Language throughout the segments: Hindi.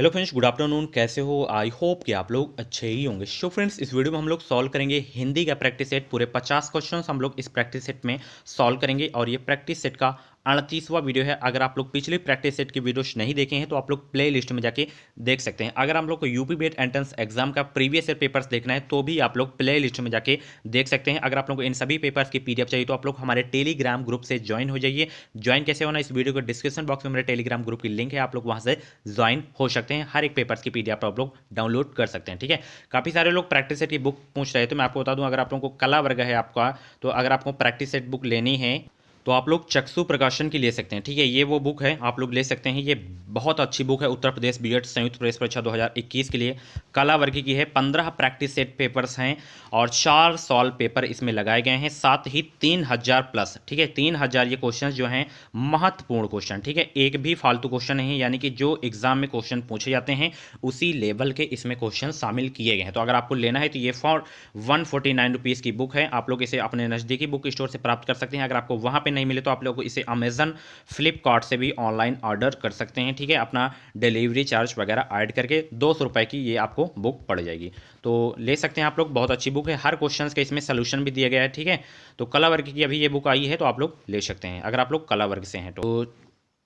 Hello friends, good afternoon. कैसे हो? आई होप कि आप लोग अच्छे ही होंगे। सो फ्रेंड्स, इस वीडियो में हम लोग सॉल्व करेंगे हिंदी का प्रैक्टिस सेट। पूरे 50 क्वेश्चंस हम लोग इस प्रैक्टिस सेट में सॉल्व करेंगे और ये प्रैक्टिस सेट का 38वां वीडियो है। अगर आप लोग पिछले प्रैक्टिस सेट की वीडियोस नहीं देखे हैं तो आप लोग प्ले लिस्ट में जाके देख सकते हैं। अगर हम लोग को यूपी बीएड एंट्रेंस एग्जाम का प्रीवियस ईयर पेपर्स देखना है तो भी आप लोग प्ले लिस्ट में जाके देख सकते हैं। अगर आप लोग को इन सभी पेपर्स की पीडीएफ चाहिए तो आप लोग हमारे टेलीग्राम ग्रुप से ज्वाइन हो जाइए। ज्वाइन कैसे होना, इस वीडियो को डिस्क्रिप्शन बॉक्स में मेरे टेलीग्राम ग्रुप की लिंक है, आप लोग वहां से ज्वाइन हो सकते हैं। हर एक पेपर्स की पीडीएफ आप लोग डाउनलोड कर सकते हैं। ठीक है, काफ़ी सारे लोग प्रैक्टिस सेट की बुक पूछ रहे हैं तो मैं आपको बता दूं, अगर आप लोगों को कला वर्ग है आपका, तो अगर आपको प्रैक्टिस सेट बुक लेनी है तो आप लोग चक्षु प्रकाशन की ले सकते हैं। ठीक है, ये वो बुक है, आप लोग ले सकते हैं। ये बहुत अच्छी बुक है, उत्तर प्रदेश बीएड संयुक्त प्रवेश परीक्षा 2021 के लिए कला वर्ग की है। 15 प्रैक्टिस सेट पेपर्स हैं और 4 सॉल्व पेपर इसमें लगाए गए हैं, साथ ही 3000 प्लस। ठीक है, 3000 ये क्वेश्चन जो हैं महत्वपूर्ण क्वेश्चन। ठीक है, एक भी फालतू क्वेश्चन नहीं है, यानी कि जो एग्जाम में क्वेश्चन पूछे जाते हैं उसी लेवल के इसमें क्वेश्चन शामिल किए गए हैं। तो अगर आपको लेना है तो ये फॉर 149 रुपीज़ की बुक है, आप लोग इसे अपने नज़दीकी बुक स्टोर से प्राप्त कर सकते हैं। अगर आपको वहाँ पे नहीं मिले तो आप लोग इसे अमेजन फ्लिपकार्ट से भी ऑनलाइन ऑर्डर कर सकते हैं। ठीक है, अपना डिलीवरी चार्ज वगैरह ऐड करके 200 रुपये की ये आपको बुक पड़ जाएगी, तो ले सकते हैं आप लोग। बहुत अच्छी बुक है, हर क्वेश्चन का इसमें सोल्यूशन भी दिया गया है। ठीक है, तो कला वर्ग की अभी ये बुक आई है तो आप लोग ले सकते हैं अगर आप लोग कला वर्ग से हैं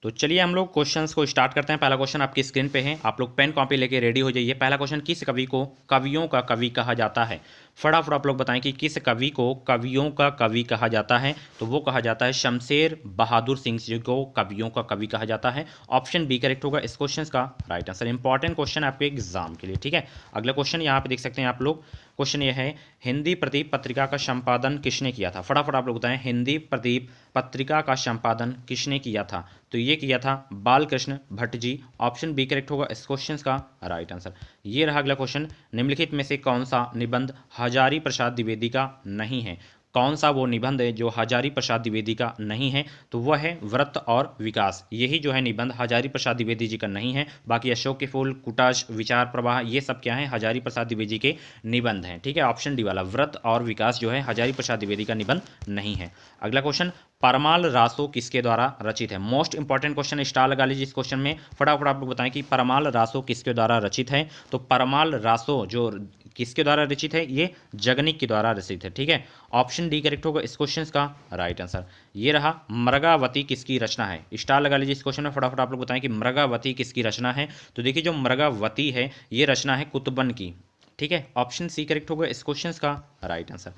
तो चलिए हम लोग क्वेश्चंस को स्टार्ट करते हैं। पहला क्वेश्चन आपकी स्क्रीन पे है, आप लोग पेन कॉपी लेके रेडी हो जाइए। पहला क्वेश्चन, किस कवि को कवियों का कवि कहा जाता है? फटाफट आप लोग बताएं कि किस कवि को कवियों का कवि कहा जाता है। तो वो कहा जाता है शमशेर बहादुर सिंह जी को कवियों का कवि कहा जाता है। ऑप्शन बी करेक्ट होगा इस क्वेश्चन का राइट आंसर। इंपॉर्टेंट क्वेश्चन आपके एग्जाम के लिए। ठीक है, अगला क्वेश्चन यहाँ पे देख सकते हैं आप लोग। क्वेश्चन ये है, हिंदी प्रदीप पत्रिका का संपादन किसने किया था? फटाफट आप लोग बताएं, हिंदी प्रदीप पत्रिका का संपादन किसने किया था? तो ये किया था Balkrishna Bhatt ji. Option B correct होगा इस क्वेश्चन का राइट आंसर। ये रहा अगला क्वेश्चन, निम्नलिखित में से कौन सा निबंध हजारी प्रसाद द्विवेदी का नहीं है? कौन सा वो निबंध है जो हजारी प्रसाद द्विवेदी का नहीं है? तो वह है व्रत और विकास। यही जो है निबंध हजारी प्रसाद द्विवेदी जी का नहीं है। बाकी अशोक के फूल, कुटाश, विचार प्रवाह, ये सब क्या है? हजारी प्रसाद द्विवेदी के निबंध हैं। ठीक है, ऑप्शन डी वाला व्रत और विकास जो है हजारी प्रसाद द्विवेदी का निबंध नहीं है। अगला क्वेश्चन, परमाल रासो किसके द्वारा रचित है? मोस्ट इंपॉर्टेंट क्वेश्चन, स्टार लगा लीजिए इस क्वेश्चन में। फटाफट आप लोग बताएं कि परमाल रासो किसके द्वारा रचित है। तो परमाल रासो जो किसके द्वारा रचित है? ये जगनिक के द्वारा रचित है। ठीक है, ऑप्शन डी करेक्ट होगा इस क्वेश्चन का राइट आंसर। ये रहा, मृगावती किसकी रचना है? स्टार लगा लीजिए इस क्वेश्चन में। फटाफट आप लोग बताएं कि मृगावती किसकी रचना है। तो देखिए, जो मृगावती है ये रचना है कुतुबन की। ठीक है, ऑप्शन सी करेक्ट होगा इस क्वेश्चन का राइट आंसर।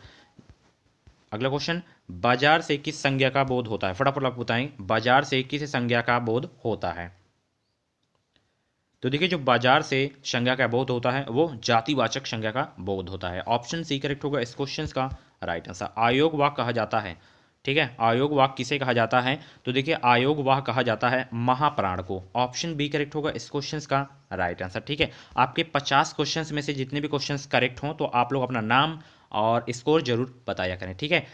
अगला क्वेश्चन, बाजार से किस संज्ञा का बोध होता है? फटाफट आप बताएं, बाजार से किस संज्ञा का बोध होता है? तो देखिए, जो बाजार से संज्ञा का बोध होता है वो जातिवाचक संज्ञा का बोध होता है। ऑप्शन सी करेक्ट होगा इस क्वेश्चन का राइट आंसर। आयोग वाक कहा जाता है। ठीक है, आयोग वाक किसे कहा जाता है? तो देखिए, आयोग वाक कहा जाता है महाप्राण को। ऑप्शन बी करेक्ट होगा इस क्वेश्चन का राइट आंसर। ठीक है, आपके 50 क्वेश्चंस में से जितने भी क्वेश्चंस करेक्ट हों तो आप लोग अपना नाम और स्कोर जरूर बताया करें। ठीक है,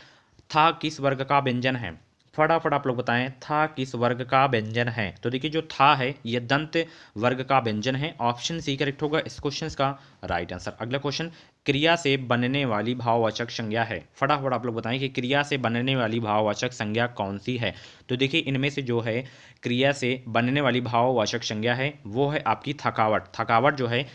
था किस वर्ग का व्यंजन है? फटाफट आप लोग बताएं, था किस वर्ग का व्यंजन है? तो देखिए, जो था है ये दंत वर्ग का व्यंजन है। ऑप्शन सी करेक्ट होगा इस क्वेश्चन का राइट आंसर। अगला क्वेश्चन, क्रिया से बनने वाली भाववाचक संज्ञा है। फटाफट आप लोग बताएं कि क्रिया से बनने वाली भाववाचक संज्ञा कौन सी है? तो देखिए, इनमें से जो है क्रिया से बनने वाली भाववाचक संज्ञा है वो है आपकी थकावट। थकावट जो है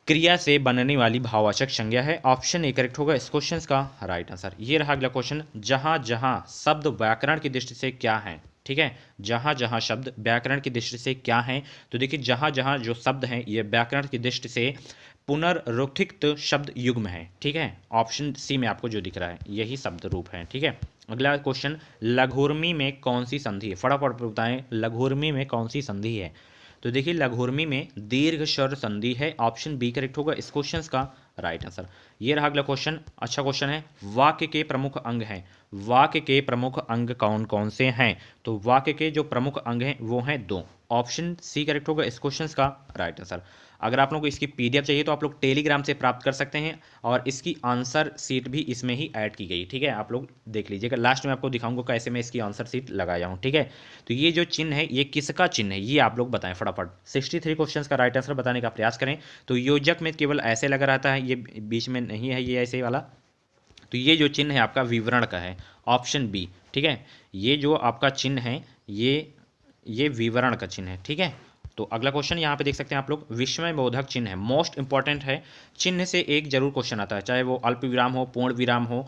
क्रिया से बनने वाली भाववाचक संज्ञा है। ऑप्शन ए करेक्ट होगा इस क्वेश्चन का राइट आंसर। ये रहा अगला क्वेश्चन, जहां जहां शब्द व्याकरण की दृष्टि से क्या है? ठीक है, जहां जहां शब्द व्याकरण की दृष्टि से क्या है? तो देखिए, जहां जहां जो शब्द हैं ये व्याकरण की दृष्टि से पुनर्रुत्थित शब्द युग्म है। ठीक है, ऑप्शन सी में आपको जो दिख रहा है यही शब्द रूप है। ठीक है, अगला क्वेश्चन, लघुर्मी में कौन सी संधि है? फटाफट बताएं, लघुर्मी में कौन सी संधि है? तो देखिए, लघुर्मी में दीर्घ स्वर संधि है। ऑप्शन बी करेक्ट होगा इस क्वेश्चन का राइट आंसर। ये रहा अगला क्वेश्चन, अच्छा क्वेश्चन है, वाक्य के प्रमुख अंग हैं। वाक्य के प्रमुख अंग कौन कौन से हैं? तो वाक्य के जो प्रमुख अंग हैं वो हैं दो। ऑप्शन सी करेक्ट होगा इस क्वेश्चन का राइट आंसर। अगर आप लोगों को इसकी पीडीएफ चाहिए तो आप लोग टेलीग्राम से प्राप्त कर सकते हैं और इसकी आंसर सीट भी इसमें ही ऐड की गई। ठीक है, आप लोग देख लीजिएगा, लास्ट में आपको दिखाऊंगा कैसे मैं इसकी आंसर सीट लगाया हूँ। ठीक है, तो ये जो चिन्ह है ये किसका चिन्ह है ये आप लोग बताएं फटाफट। 63 क्वेश्चन का राइट आंसर बताने का प्रयास करें। तो योजक में केवल ऐसे लगा रहता है, ये बीच में नहीं है ये ऐसे वाला। तो ये जो चिन्ह है आपका विवरण का है, ऑप्शन बी। ठीक है, ये जो आपका चिन्ह है ये विवरण का चिन्ह है। ठीक है, तो अगला क्वेश्चन यहाँ पे देख सकते हैं आप लोग, विस्मय बोधक चिन्ह है, मोस्ट इंपॉर्टेंट है, चिन्ह से एक जरूर क्वेश्चन आता है, चाहे वो अल्प विराम हो, पूर्ण विराम हो,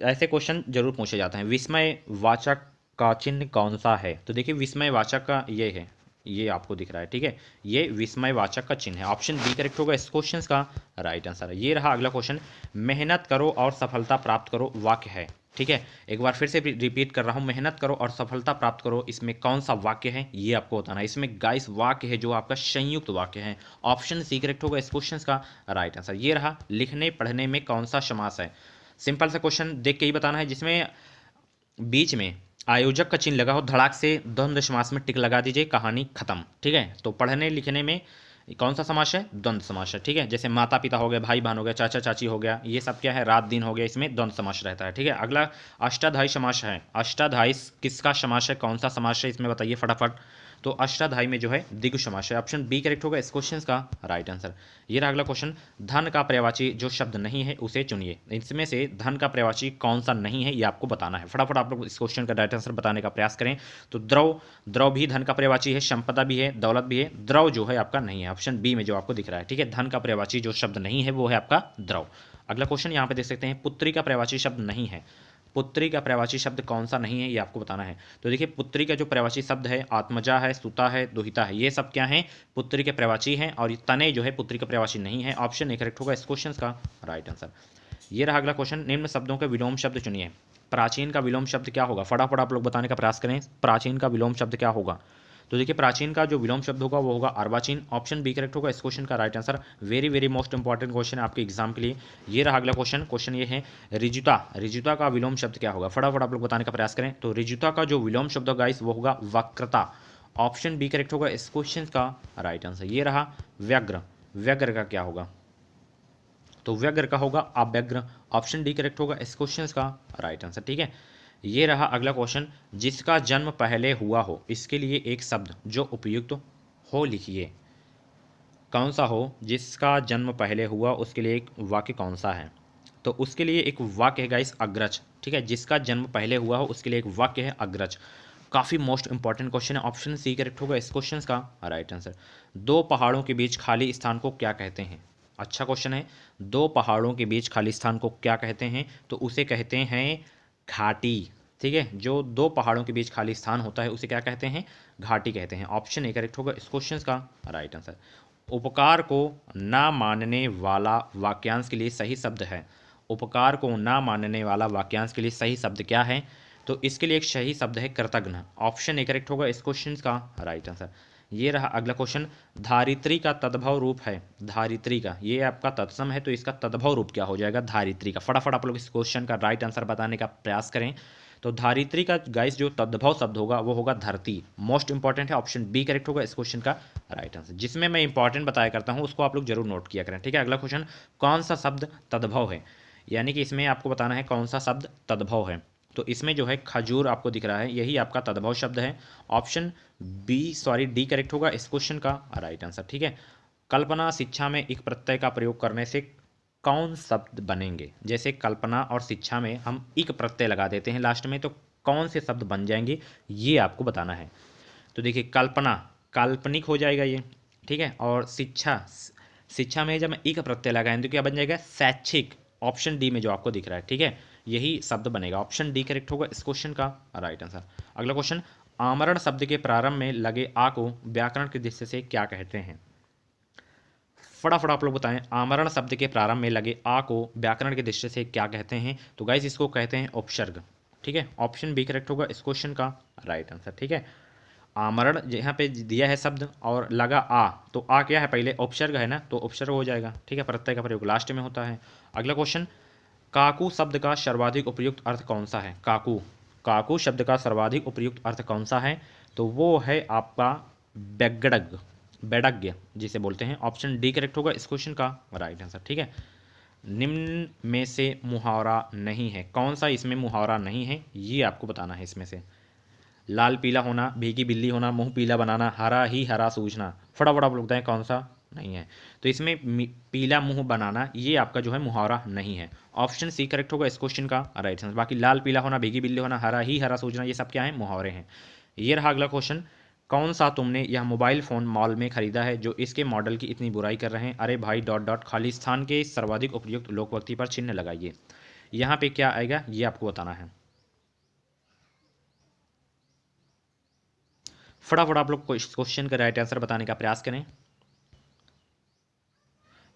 ऐसे क्वेश्चन जरूर पूछे जाते हैं। विस्मय वाचक का चिन्ह कौन सा है? तो देखिए विस्मय वाचक का ये है, ये आपको दिख रहा है, ठीक है, ये विस्मय वाचक का चिन्ह है। ऑप्शन बी करेक्ट होगा इस क्वेश्चन का राइट आंसर है। ये रहा अगला क्वेश्चन, मेहनत करो और सफलता प्राप्त करो वाक्य है, ठीक है, एक बार फिर से रिपीट कर रहा हूँ, मेहनत करो और सफलता प्राप्त करो, इसमें कौन सा वाक्य है ये आपको बताना है। इसमें गाइस वाक्य है जो आपका संयुक्त वाक्य है। ऑप्शन सी करेक्ट होगा इस क्वेश्चन का राइट आंसर। ये रहा, लिखने पढ़ने में कौन सा समास है? सिंपल सा क्वेश्चन देख के ही बताना है, जिसमें बीच में आयोजक का चिन्ह लगा हो, धड़ाक से द्वंद्व समास में टिक लगा दीजिए, कहानी खत्म, ठीक है। तो पढ़ने लिखने में कौन सा समास है? द्वंद्व समास है, ठीक है। जैसे माता पिता हो गया, भाई बहन हो गया, चाचा चाची हो गया, ये सब क्या है? रात दिन हो गया, इसमें द्वंद्व समास रहता है, ठीक है। अगला अष्टाध्यायी समास है, अष्टाध्यायी किसका समास है, कौन सा समास है, इसमें बताइए फटाफट। तो अष्टाध्यायी में जो है द्विगु समास है। ऑप्शन बी करेक्ट होगा इस क्वेश्चन का राइट आंसर। ये रहा अगला क्वेश्चन, धन का पर्यायवाची जो शब्द नहीं है उसे चुनिए। इसमें से धन का पर्यायवाची कौन सा नहीं है ये आपको बताना है। फटाफट आप लोग इस क्वेश्चन का राइट आंसर बताने का प्रयास करें। तो द्रव, द्रव भी धन का पर्यायवाची है, संपदा भी है, दौलत भी है, द्रव जो है आपका नहीं है। ऑप्शन बी में जो आपको दिख रहा है, ठीक है, धन का पर्यायवाची जो शब्द नहीं है वो है आपका द्रव। अगला क्वेश्चन यहाँ पे देख सकते हैं, पुत्री का पर्यायवाची शब्द नहीं है, पुत्री का पर्यायवाची शब्द कौन सा नहीं है ये आपको बताना है। तो देखिए पुत्री का जो पर्यायवाची शब्द है, आत्मजा है, सुता है, दुहिता है, ये सब क्या है? पुत्री के पर्यायवाची हैं, और ये तने जो है पुत्री का पर्यायवाची नहीं है। ऑप्शन ए करेक्ट होगा इस क्वेश्चन का राइट आंसर। ये रहा अगला क्वेश्चन, निम्न शब्दों के विलोम शब्द चुनिए। प्राचीन का विलोम शब्द क्या होगा? फटाफट आप लोग बताने का प्रयास करें, प्राचीन का विलोम शब्द क्या होगा? तो देखिए प्राचीन का जो विलोम शब्द होगा वो होगा अर्वाचीन। ऑप्शन बी करेक्ट होगा इस क्वेश्चन का right answer. Very very most important question है आपके एग्जाम के लिए। ये रहा अगला क्वेश्चन, क्वेश्चन ये है, रिजुता, रिजुता का विलोम शब्द क्या होगा? फटाफट आप लोग बताने का प्रयास करें। तो रिजुता का जो विलोम शब्द होगा गाइस वो होगा वक्रता। ऑप्शन बी करेक्ट होगा इस क्वेश्चन का राइट आंसर। ये रहा व्यग्र, व्यग्र का क्या होगा? तो व्यग्र का होगा अव्यग्र। ऑप्शन डी करेक्ट होगा इस क्वेश्चन का राइट आंसर, ठीक है। ये रहा अगला क्वेश्चन, जिसका जन्म पहले हुआ हो इसके लिए एक शब्द जो उपयुक्त हो लिखिए। कौन सा हो? जिसका जन्म पहले हुआ उसके लिए एक वाक्य कौन सा है? तो उसके लिए एक वाक्य है गाइस अग्रज, ठीक है, जिसका जन्म पहले हुआ हो उसके लिए एक वाक्य है अग्रज। काफ़ी मोस्ट इंपॉर्टेंट क्वेश्चन है। ऑप्शन सी करेक्ट होगा इस क्वेश्चन का राइट आंसर। दो पहाड़ों के बीच खाली स्थान को क्या कहते हैं? अच्छा क्वेश्चन है। दो पहाड़ों के बीच खाली स्थान को क्या कहते हैं? तो उसे कहते हैं घाटी, ठीक है। जो दो पहाड़ों के बीच खाली स्थान होता है उसे क्या कहते हैं? घाटी कहते हैं। ऑप्शन ए करेक्ट होगा इस क्वेश्चन का राइट आंसर। उपकार को ना मानने वाला वाक्यांश के लिए सही शब्द है। उपकार को ना मानने वाला वाक्यांश के लिए सही शब्द क्या है? तो इसके लिए एक सही शब्द है कृतघ्न। ऑप्शन ए करेक्ट होगा इस क्वेश्चन का राइट आंसर। ये रहा अगला क्वेश्चन, धारित्री का तद्भव रूप है, धारित्री का, ये आपका तत्सम है तो इसका तद्भव रूप क्या हो जाएगा? धारित्री का। फटाफट आप लोग इस क्वेश्चन का राइट आंसर बताने का प्रयास करें। तो धारित्री का गाइस जो तद्भव शब्द होगा वो होगा धरती। मोस्ट इंपॉर्टेंट है, ऑप्शन बी करेक्ट होगा इस क्वेश्चन का राइट आंसर। जिसमें मैं इंपॉर्टेंट बताया करता हूँ उसको आप लोग जरूर नोट किया करें, ठीक है। अगला क्वेश्चन, कौन सा शब्द तद्भव है? यानी कि इसमें आपको बताना है कौन सा शब्द तद्भव है। तो इसमें जो है खजूर आपको दिख रहा है, यही आपका तद्भव शब्द है। ऑप्शन डी करेक्ट होगा इस क्वेश्चन का राइट आंसर, ठीक है। कल्पना शिक्षा में एक प्रत्यय का प्रयोग करने से कौन शब्द बनेंगे? जैसे कल्पना और शिक्षा में हम एक प्रत्यय लगा देते हैं लास्ट में, तो कौन से शब्द बन जाएंगे ये आपको बताना है। तो देखिए कल्पना काल्पनिक हो जाएगा ये, ठीक है। और शिक्षा, शिक्षा में जब मैं एक प्रत्यय लगाएंगे तो क्या बन जाएगा? शैक्षिक। ऑप्शन डी में जो आपको दिख रहा है, ठीक है, यही शब्द बनेगा। ऑप्शन डी करेक्ट होगा इस क्वेश्चन का राइट आंसर। अगला क्वेश्चन, आमरण शब्द के प्रारंभ में लगे आ को व्याकरण की दृष्टि से क्या कहते हैं? फटाफट आप लोग बताएं, आमरण शब्द के प्रारंभ में लगे आ को व्याकरण की दृष्टि से क्या कहते हैं? तो गाइस इसको कहते हैं उपसर्ग, ठीक है। ऑप्शन बी करेक्ट होगा इस क्वेश्चन का राइट आंसर, ठीक है। आमरण यहाँ पे दिया है शब्द और लगा आ, तो आ क्या है? पहले उपसर्ग है ना, तो उपसर्ग हो जाएगा, ठीक है। प्रत्यय का प्रयोग लास्ट में होता है। अगला क्वेश्चन, काकू शब्द का सर्वाधिक उपयुक्त अर्थ कौन सा है? काकू, काकू शब्द का सर्वाधिक उपयुक्त अर्थ कौन सा है? तो वो है आपका बेगड़ग, बेडज्ञ जिसे बोलते हैं। ऑप्शन डी करेक्ट होगा इस क्वेश्चन का राइट आंसर, ठीक है। निम्न में से मुहावरा नहीं है, कौन सा इसमें मुहावरा नहीं है ये आपको बताना है। इसमें से लाल पीला होना, भीगी बिल्ली होना, मुंह पीला बनाना, हरा ही हरा सूझना, फटाफट आप लोग बताएं कौन सा नहीं है। तो इसमें पीला मुंह बनाना ये आपका जो है मुहावरा नहीं है। ऑप्शन सी करेक्ट होगा इस क्वेश्चन का राइट आंसर। बाकी लाल पीला होना, भीगी बिल्ली होना, हरा ही हरा सूझना, ये सब क्या है? मुहावरे हैं। ये रहा अगला क्वेश्चन, कौन सा तुमने यह मोबाइल फ़ोन मॉल में खरीदा है जो इसके मॉडल की इतनी बुराई कर रहे हैं? अरे भाई डॉट डॉट खालिस्तान के सर्वाधिक उपयुक्त लोकवक्ति पर चिन्ह लगाइए। यहाँ पे क्या आएगा ये आपको बताना है। फटाफट आप लोग क्वेश्चन का राइट आंसर बताने का प्रयास करें।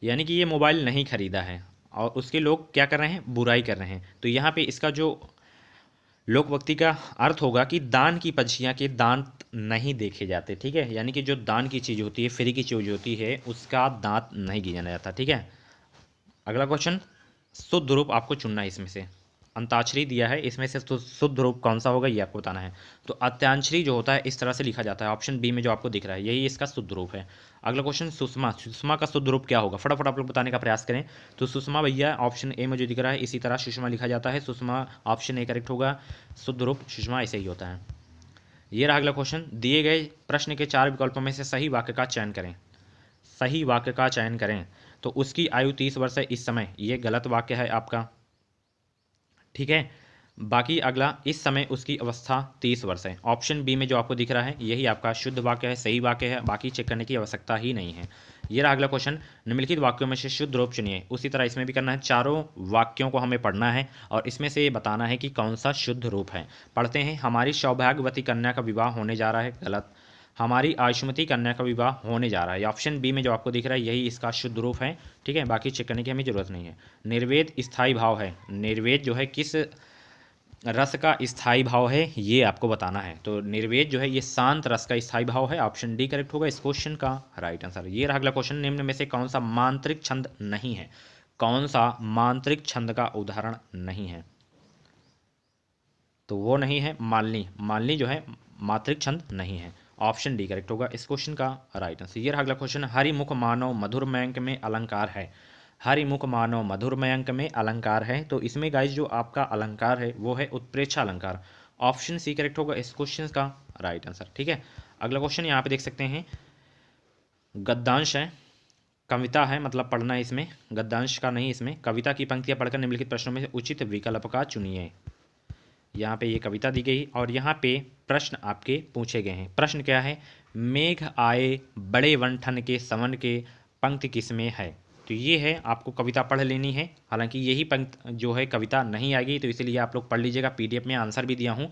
यानी कि ये मोबाइल नहीं खरीदा है और उसके लोग क्या कर रहे हैं, बुराई कर रहे हैं। तो यहाँ पे इसका जो लोकवक्ति का अर्थ होगा कि दान की पंछियाँ के दांत नहीं देखे जाते, ठीक है। यानी कि जो दान की चीज़ होती है, फ्री की चीज़ होती है, उसका दांत नहीं गिना जाता, ठीक है। अगला क्वेश्चन, शुद्ध रूप आपको चुनना है इसमें से। अंताक्षरी दिया है, इसमें से तो शुद्ध रूप कौन सा होगा ये आपको बताना है। तो अत्यांक्षरी जो होता है इस तरह से लिखा जाता है, ऑप्शन बी में जो आपको दिख रहा है यही इसका शुद्ध रूप है। अगला क्वेश्चन, सुषमा, सुषमा का शुद्ध रूप क्या होगा, फटाफट आप लोग बताने का प्रयास करें। तो सुषमा भैया ऑप्शन ए में जो दिख रहा है इसी तरह सुषमा लिखा जाता है, सुषमा ऑप्शन ए करेक्ट होगा। शुद्ध रूप सुषमा ऐसे ही होता है। ये रहा अगला क्वेश्चन, दिए गए प्रश्न के 4 विकल्पों में से सही वाक्य का चयन करें। सही वाक्य का चयन करें। तो उसकी आयु 30 वर्ष है इस समय, ये गलत वाक्य है आपका, ठीक है। बाकी अगला, इस समय उसकी अवस्था 30 वर्ष है, ऑप्शन बी में जो आपको दिख रहा है यही आपका शुद्ध वाक्य है, सही वाक्य है, बाकी चेक करने की आवश्यकता ही नहीं है। ये रहा अगला क्वेश्चन, निम्नलिखित वाक्यों में से शुद्ध रूप चुनिए। उसी तरह इसमें भी करना है, चारों वाक्यों को हमें पढ़ना है और इसमें से ये बताना है कि कौन सा शुद्ध रूप है। पढ़ते हैं, हमारी सौभाग्यवती कन्या का विवाह होने जा रहा है, गलत। हमारी आयुष्मती कन्या का विवाह होने जा रहा है, ऑप्शन बी में जो आपको दिख रहा है यही इसका शुद्ध रूप है, ठीक है। बाकी चेक करने की हमें जरूरत नहीं है। निर्वेद स्थायी भाव है, निर्वेद जो है किस रस का स्थायी भाव है ये आपको बताना है। तो निर्वेद जो है ये शांत रस का स्थायी भाव है, ऑप्शन डी करेक्ट होगा इस क्वेश्चन का राइट आंसर। ये रहा अगला क्वेश्चन, निम्न में से कौन सा मांत्रिक छंद नहीं है। कौन सा मांत्रिक छंद का उदाहरण नहीं है। तो वो नहीं है मालनी, मालनी जो है मात्रिक छंद नहीं है, ऑप्शन डी करेक्ट होगा इस क्वेश्चन का राइट आंसर। ये रहा अगला क्वेश्चन, हरिमुख मानव मधुर मयंक में अलंकार है। हरिमुख मानव मधुर मयंक में अलंकार है, तो इसमें गाइस जो आपका अलंकार है वो है उत्प्रेक्षा अलंकार, ऑप्शन सी करेक्ट होगा इस क्वेश्चन का राइट आंसर, ठीक है। अगला क्वेश्चन यहाँ पे देख सकते हैं, गद्यांश है, कविता है, मतलब पढ़ना है इसमें, गद्यांश का नहीं, इसमें कविता की पंक्तियाँ पढ़कर निम्नलिखित प्रश्नों में से उचित विकल्प का चुनिए। यहाँ पे ये कविता दी गई और यहाँ पे प्रश्न आपके पूछे गए हैं। प्रश्न क्या है, मेघ आए बड़े वन ठन के सवन के, पंक्ति किसमें है। तो ये है, आपको कविता पढ़ लेनी है, हालांकि यही पंक्ति जो है कविता नहीं आएगी, तो इसीलिए आप लोग पढ़ लीजिएगा, पीडीएफ में आंसर भी दिया हूँ।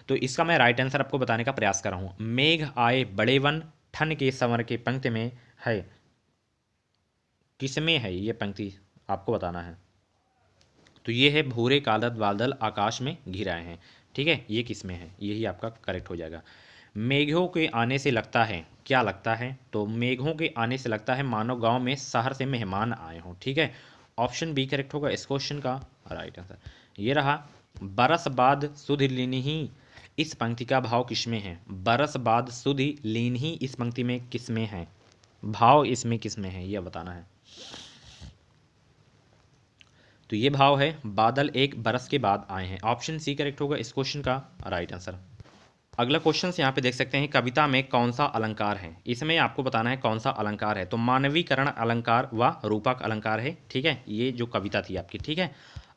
तो इसका मैं राइट आंसर आपको बताने का प्रयास कर रहा हूँ। मेघ आए बड़े वन ठन के सवन के पंक्ति में है, किसमें है ये पंक्ति आपको बताना है। तो ये है, भूरे कालद बादल आकाश में घिराए हैं, ठीक है। ये किस में है, यही आपका करेक्ट हो जाएगा। मेघों के आने से लगता है, क्या लगता है, तो मेघों के आने से लगता है मानो गांव में शहर से मेहमान आए हों, ठीक है। ऑप्शन बी करेक्ट होगा इस क्वेश्चन का राइट आंसर। ये रहा, बरस बाद सुधि लीन्ही, इस पंक्ति का भाव किसमें है। बरस बाद सुधि लीन्ही इस पंक्ति में किसमें है, भाव इसमें किसमें है यह बताना है। तो ये भाव है, बादल एक बरस के बाद आए हैं, ऑप्शन सी करेक्ट होगा इस क्वेश्चन का राइट आंसर। अगला क्वेश्चन यहाँ पे देख सकते हैं, कविता में कौन सा अलंकार है, इसमें आपको बताना है कौन सा अलंकार है। तो मानवीकरण अलंकार व रूपक अलंकार है, ठीक है, ये जो कविता थी आपकी, ठीक है।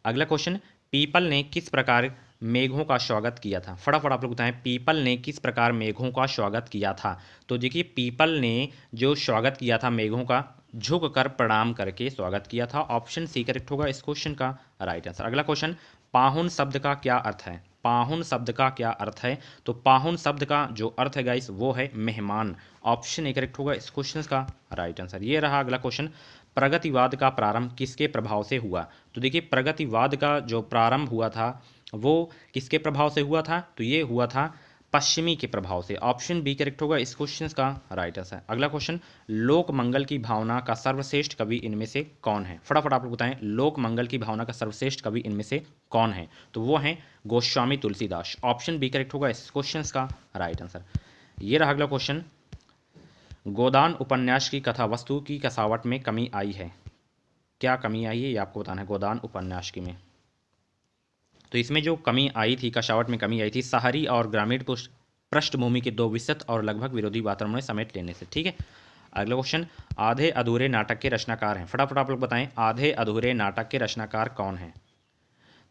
अगला क्वेश्चन, पीपल ने किस प्रकार मेघों का स्वागत किया था। फटाफट आप लोग बताएं, पीपल ने किस प्रकार मेघों का स्वागत किया था। तो देखिए, पीपल ने जो स्वागत किया था मेघों का, झुक कर प्रणाम करके स्वागत किया था, ऑप्शन सी करेक्ट होगा इस क्वेश्चन का राइट आंसर। अगला क्वेश्चन, पाहुन शब्द का क्या अर्थ है। पाहुन शब्द का क्या अर्थ है। तो पाहुन शब्द का जो अर्थ है गाइस वो है मेहमान, ऑप्शन ए करेक्ट होगा इस क्वेश्चन का राइट आंसर। ये रहा अगला क्वेश्चन, प्रगतिवाद का प्रारंभ किसके प्रभाव से हुआ। तो देखिए, प्रगतिवाद का जो प्रारंभ हुआ था वो किसके प्रभाव से हुआ था, तो ये हुआ था पश्चिमी के प्रभाव से, ऑप्शन बी करेक्ट होगा इस क्वेश्चन का राइट आंसर। अगला क्वेश्चन, लोक मंगल की भावना का सर्वश्रेष्ठ कवि इनमें से कौन है। फटाफट आप लोग बताएं, लोक मंगल की भावना का सर्वश्रेष्ठ कवि इनमें से कौन है। तो वो हैं Goswami Tulsidas, option B correct होगा इस क्वेश्चन का राइट आंसर। ये रहा अगला क्वेश्चन, गोदान उपन्यास की कथा वस्तु की कसावट में कमी आई है, क्या कमी आई है ये आपको बताना है गोदान उपन्यास की में। तो इसमें जो कमी आई थी, कशावट में कमी आई थी, शहरी और ग्रामीण पृष्ठभूमि के दो विस्तृत और लगभग विरोधी वातावरण समेट लेने से, ठीक है। अगला क्वेश्चन, आधे अधूरे नाटक के रचनाकार हैं। फटाफट आप लोग बताएं, आधे अधूरे नाटक के रचनाकार कौन हैं।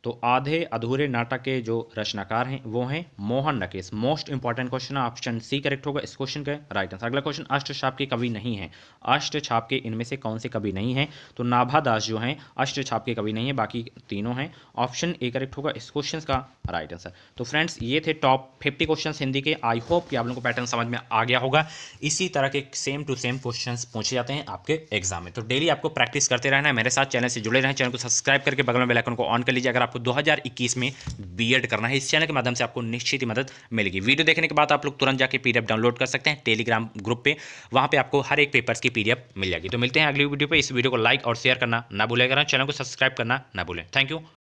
तो आधे अधूरे नाटक के जो रचनाकार हैं वो हैं मोहन नकेश। मोस्ट इंपॉर्टेंट क्वेश्चन है, ऑप्शन सी करेक्ट होगा इस क्वेश्चन का राइट आंसर। अगला क्वेश्चन, अष्टछाप के कवि नहीं है। अष्टछाप के इनमें से कौन से कवि नहीं है? तो नाभा दास जो हैं अष्टछाप के कवि नहीं है, बाकी तीनों हैं। ऑप्शन ए करेक्ट होगा इस क्वेश्चन का राइट आंसर। तो फ्रेंड्स ये थे टॉप 50 क्वेश्चन हिंदी के। आई होप कि आप लोगों को पैटर्न समझ में आ गया होगा। इसी तरह के सेम टू सेम क्वेश्चंस पूछे जाते हैं आपके एग्जाम में। तो डेली आपको प्रैक्टिस करते रहना है, मेरे साथ चैनल से जुड़े रहें, चैनल को सब्सक्राइब करके बगल में बेल आइकन को ऑन कर लीजिए। अगर आपको 2021 में बीएड करना है, इस चैनल के माध्यम से आपको निश्चित ही मदद मिलेगी। वीडियो देखने के बाद आप लोग तुरंत जाके पीडीएफ डाउनलोड कर सकते हैं टेलीग्राम ग्रुप पे, वहां पे आपको हर एक पेपर्स की पीडीएफ मिल जाएगी। तो मिलते हैं अगली वीडियो पे। इस वीडियो को लाइक और शेयर करना ना भूलें, चैनल को सब्सक्राइब करना ना भूलें। Thank you.